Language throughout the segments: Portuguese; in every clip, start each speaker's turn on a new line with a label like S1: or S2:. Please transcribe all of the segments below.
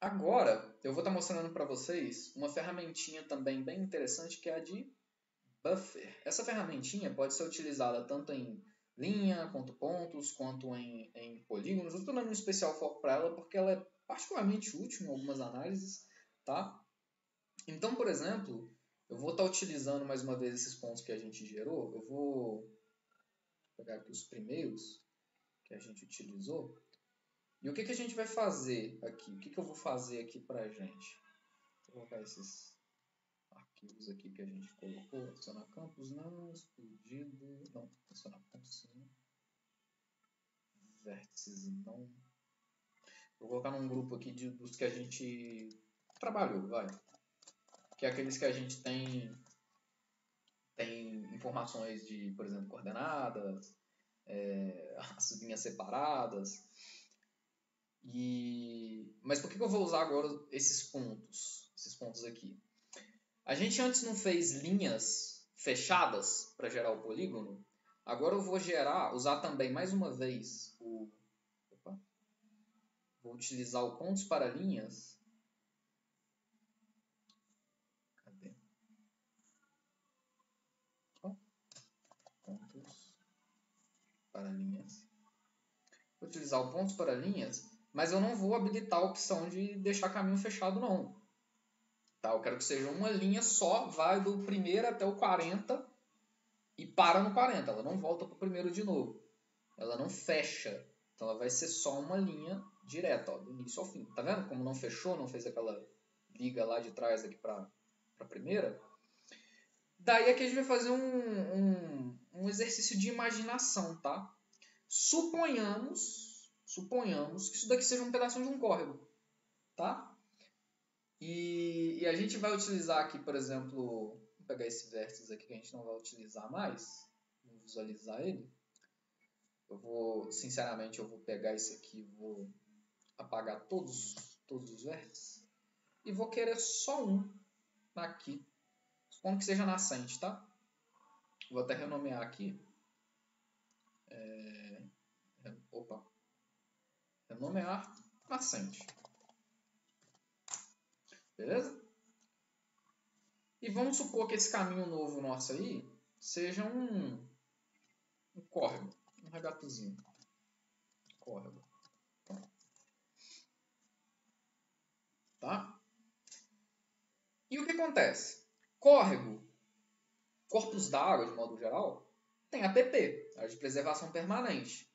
S1: Agora, eu vou estar mostrando para vocês uma ferramentinha também bem interessante que é a de Buffer. Essa ferramentinha pode ser utilizada tanto em linha, quanto pontos, quanto em polígonos. Eu estou dando um especial foco para ela porque ela é particularmente útil em algumas análises, tá? Então, por exemplo, eu vou estar utilizando mais uma vez esses pontos que a gente gerou. Eu vou pegar aqui os primeiros que a gente utilizou. E o que a gente vai fazer aqui? O que eu vou fazer aqui para a gente? Vou colocar esses arquivos aqui que a gente colocou. Adicionar campos, não. Explodido, não. Adicionar pontos, sim. Vértices, não. Vou colocar num grupo aqui dos que a gente trabalhou, vai. Que é aqueles que a gente tem informações de, por exemplo, coordenadas, as linhas separadas. Mas por que eu vou usar agora esses pontos aqui? A gente antes não fez linhas fechadas para gerar o polígono. Agora eu vou usar também mais uma vez vou utilizar o pontos para linhas. Cadê? Pontos para linhas. Vou utilizar o pontos para linhas, mas eu não vou habilitar a opção de deixar caminho fechado não. Tá? Eu quero que seja uma linha só, vai do primeiro até o 40 e para no 40. Ela não volta para o primeiro de novo. Ela não fecha. Então ela vai ser só uma linha direta, ó, do início ao fim. Tá vendo como não fechou, não fez aquela liga lá de trás aqui para a primeira? Daí aqui a gente vai fazer um exercício de imaginação, tá? Suponhamos que isso daqui seja um pedacinho de um córrego, tá? E a gente vai utilizar aqui, por exemplo, vou pegar esse vértice aqui que a gente não vai utilizar mais, vou visualizar ele. Sinceramente, eu vou pegar esse aqui e vou apagar todos os vértices e vou querer só um aqui, supondo que seja nascente, tá? Vou até renomear aqui. Renomear nascente. Beleza? E vamos supor que esse caminho novo nosso aí seja um córrego, um regatozinho. Córrego. Tá? E o que acontece? Córrego, corpos d'água, de modo geral, tem APP, área de preservação permanente.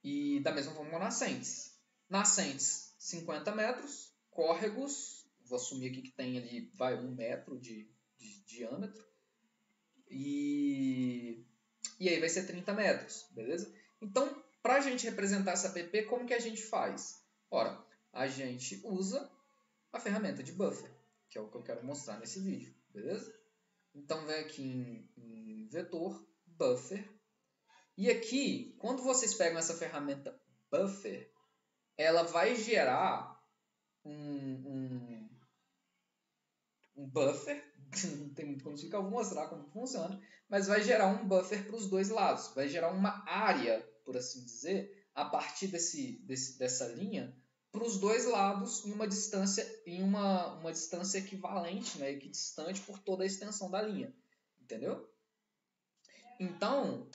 S1: E da mesma forma nascentes. Nascentes, 50 metros. Córregos, vou assumir aqui que tem ali, 1 metro de diâmetro. E aí vai ser 30 metros, beleza? Então, para a gente representar essa APP, como que a gente faz? Ora, a gente usa a ferramenta de buffer, que é o que eu quero mostrar nesse vídeo, beleza? Então, vem aqui em vetor, buffer. E aqui, quando vocês pegam essa ferramenta buffer, ela vai gerar um buffer, não tem muito como explicar, eu vou mostrar como funciona, mas vai gerar um buffer para os dois lados, vai gerar uma área, por assim dizer, a partir dessa linha, para os dois lados em uma distância equivalente, né, equidistante por toda a extensão da linha, entendeu? Então,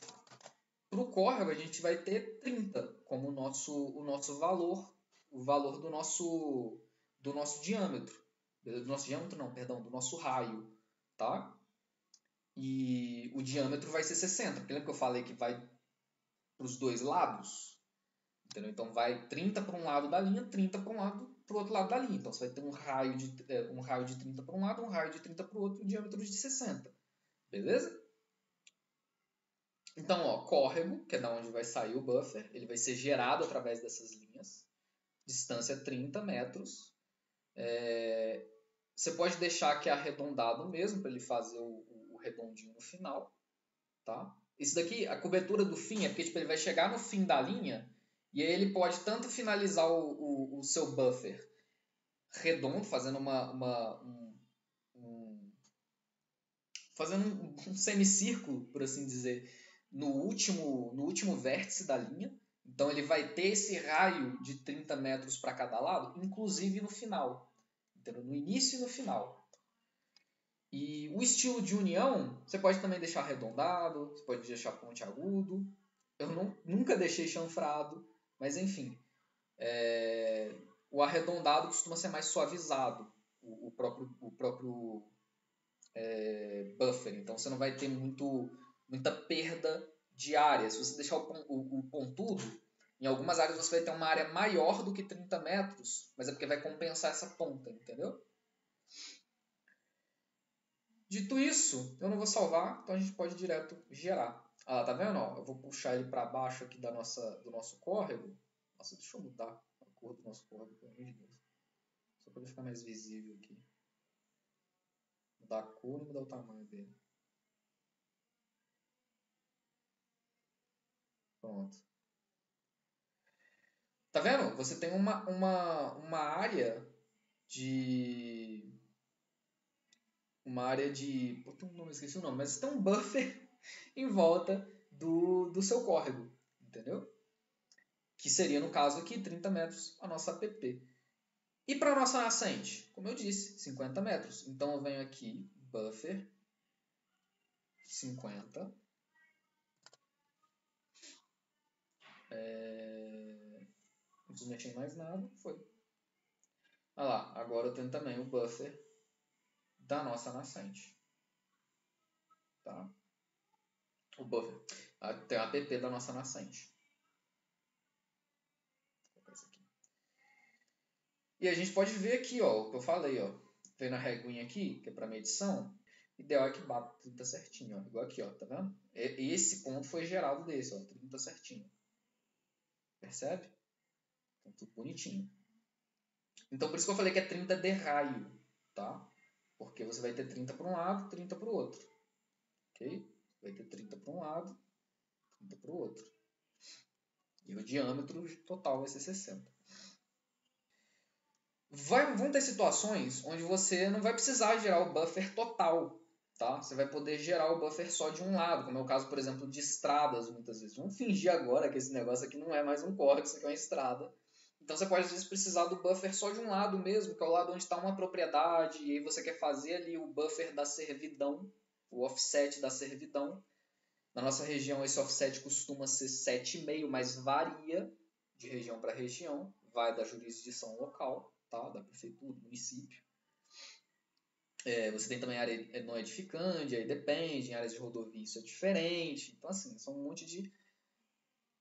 S1: para o córrego a gente vai ter 30 como o nosso valor, o valor do nosso diâmetro. Do nosso diâmetro não, perdão, do nosso raio, tá? E o diâmetro vai ser 60, porque lembra que eu falei que vai para os dois lados? Entendeu? Então vai 30 para um lado da linha, 30 para o outro lado da linha. Então você vai ter um raio de 30 para um lado, um raio de 30 para o outro e um diâmetro de 60. Beleza? Então, ó, córrego, que é da onde vai sair o buffer, ele vai ser gerado através dessas linhas. Distância 30 metros. Você pode deixar aqui arredondado mesmo, para ele fazer o redondinho no final. Tá? Isso daqui, a cobertura do fim, é porque tipo, ele vai chegar no fim da linha, e aí ele pode tanto finalizar o seu buffer redondo, fazendo um semicírculo, por assim dizer, no último vértice da linha, Então ele vai ter esse raio de 30 metros para cada lado, inclusive no final. Entendeu? No início e no final. E o estilo de união, você pode também deixar arredondado, você pode deixar pontiagudo. Eu nunca deixei chanfrado, mas enfim. O arredondado costuma ser mais suavizado, o próprio buffer. Então você não vai ter muita perda de área. Se você deixar o pontudo, em algumas áreas você vai ter uma área maior do que 30 metros, mas é porque vai compensar essa ponta, entendeu? Dito isso, eu não vou salvar, então a gente pode direto gerar. Ah, tá vendo? Ó, eu vou puxar ele para baixo aqui do nosso córrego. Nossa, deixa eu mudar a cor do nosso córrego, pelo amor de Deus. Só para ele ficar mais visível aqui. Mudar a cor e mudar o tamanho dele. Pronto. Tá vendo? Você tem uma área de... Uma área de... Pô, tem um nome, esqueci o nome. Mas tem um buffer em volta do seu córrego. Entendeu? Que seria, no caso aqui, 30 metros a nossa APP. E para a nossa nascente? Como eu disse, 50 metros. Então eu venho aqui, buffer, 50. Não preciso mexer em mais nada, foi. Olha lá, agora eu tenho também o buffer da nossa nascente. Tá? O buffer. Tem o app da nossa nascente. Vou colocar isso aqui. E a gente pode ver aqui, ó, o que eu falei, ó. Vendo a reguinha aqui, que é para medição, ideal é que bata 30 certinho, ó. Igual aqui, ó, tá vendo? Esse ponto foi gerado desse, ó, 30 certinho. Percebe? Então, tudo bonitinho. Então, por isso que eu falei que é 30 de raio, tá? Porque você vai ter 30 para um lado, 30 para o outro. Ok? Vai ter 30 para um lado, 30 para o outro. E o diâmetro total vai ser 60. Vão ter situações onde você não vai precisar gerar o buffer total, tá? Você vai poder gerar o buffer só de um lado, como é o caso, por exemplo, de estradas, muitas vezes. Vamos fingir agora que esse negócio aqui não é mais um córrego, isso aqui é uma estrada. Então você pode, às vezes, precisar do buffer só de um lado mesmo, que é o lado onde está uma propriedade, e aí você quer fazer ali o buffer da servidão, o offset da servidão. Na nossa região, esse offset costuma ser 7,5, mas varia de região para região, vai da jurisdição local, tá? Da prefeitura, do município. Você tem também área não edificante, aí depende, em áreas de rodovia isso é diferente. Então, assim, são um monte de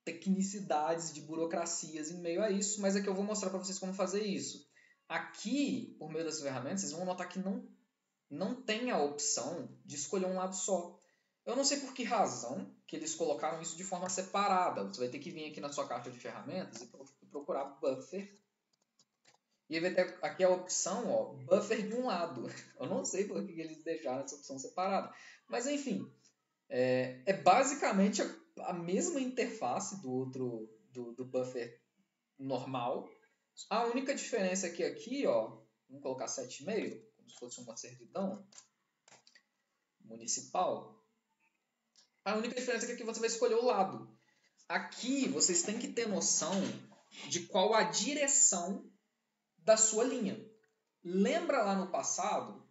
S1: tecnicidades, de burocracias em meio a isso, mas aqui eu vou mostrar para vocês como fazer isso. Aqui, por meio dessas ferramentas, vocês vão notar que não tem a opção de escolher um lado só. Eu não sei por que razão que eles colocaram isso de forma separada. Você vai ter que vir aqui na sua caixa de ferramentas e procurar buffer. E aí vai ter aqui a opção, ó, buffer de um lado. Eu não sei por que eles deixaram essa opção separada. Mas enfim, é basicamente a mesma interface do buffer normal. A única diferença é que aqui, ó, vamos colocar 7,5, como se fosse uma servidão municipal. A única diferença é que aqui você vai escolher o lado. Aqui vocês têm que ter noção de qual a direção da sua linha. Lembra lá no passado,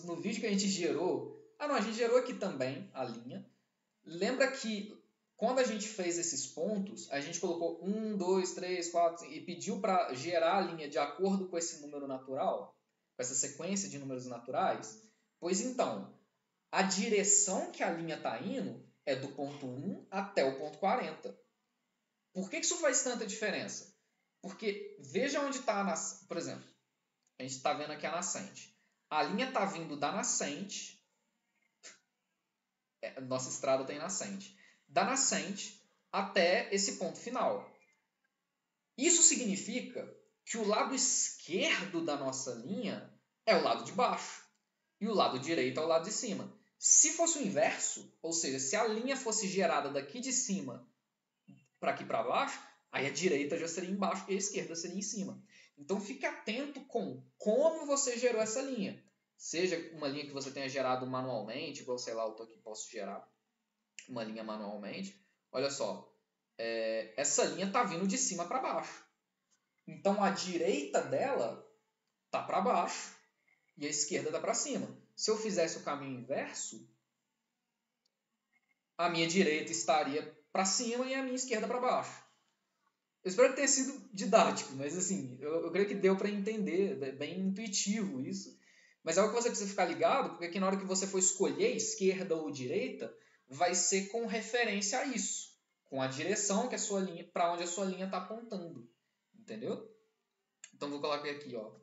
S1: no vídeo que a gente gerou, a gente gerou aqui também a linha. Lembra que quando a gente fez esses pontos, a gente colocou 1, 2, 3, 4 e pediu para gerar a linha de acordo com esse número natural, com essa sequência de números naturais? Pois então, a direção que a linha está indo é do ponto 1 até o ponto 40. Por que isso faz tanta diferença? Porque veja onde está, por exemplo, a gente está vendo aqui a nascente. A linha está vindo da nascente, nossa estrada tem nascente, da nascente até esse ponto final. Isso significa que o lado esquerdo da nossa linha é o lado de baixo e o lado direito é o lado de cima. Se fosse o inverso, ou seja, se a linha fosse gerada daqui de cima para aqui para baixo, aí a direita já seria embaixo e a esquerda seria em cima. Então fique atento com como você gerou essa linha. Seja uma linha que você tenha gerado manualmente, igual, sei lá, eu tô aqui, posso gerar uma linha manualmente. Olha só, essa linha está vindo de cima para baixo. Então a direita dela está para baixo e a esquerda está para cima. Se eu fizesse o caminho inverso, a minha direita estaria para cima e a minha esquerda para baixo. Eu espero que tenha sido didático, mas assim, eu creio que deu para entender, é bem intuitivo isso. Mas é algo que você precisa ficar ligado, porque aqui na hora que você for escolher esquerda ou direita, vai ser com referência a isso, com a direção que a sua linha, para onde a sua linha está apontando, entendeu? Então vou colocar aqui, ó,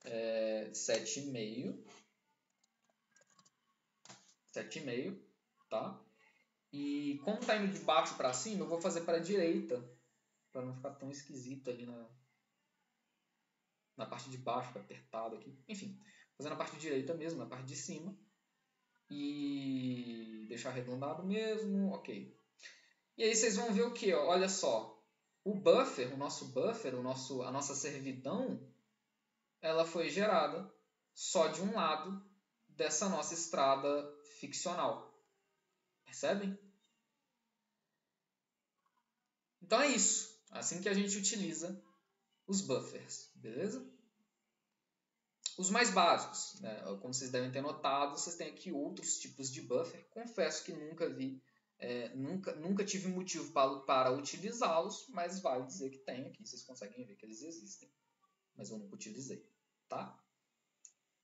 S1: 7,5, 7,5, tá? E como está indo de baixo para cima, eu vou fazer para a direita, para não ficar tão esquisito ali na parte de baixo, fica apertado aqui. Enfim, fazer na parte direita mesmo, na parte de cima. E deixar arredondado mesmo, ok. E aí vocês vão ver o que? Olha só, o buffer, o nosso buffer, a nossa servidão, ela foi gerada só de um lado dessa nossa estrada ficcional. Percebem? Então é isso. Assim que a gente utiliza os buffers, beleza? Os mais básicos, né? Como vocês devem ter notado, vocês têm aqui outros tipos de buffer. Confesso que nunca vi, nunca tive motivo para utilizá-los, mas vale dizer que tem aqui. Vocês conseguem ver que eles existem, mas eu nunca utilizei, tá?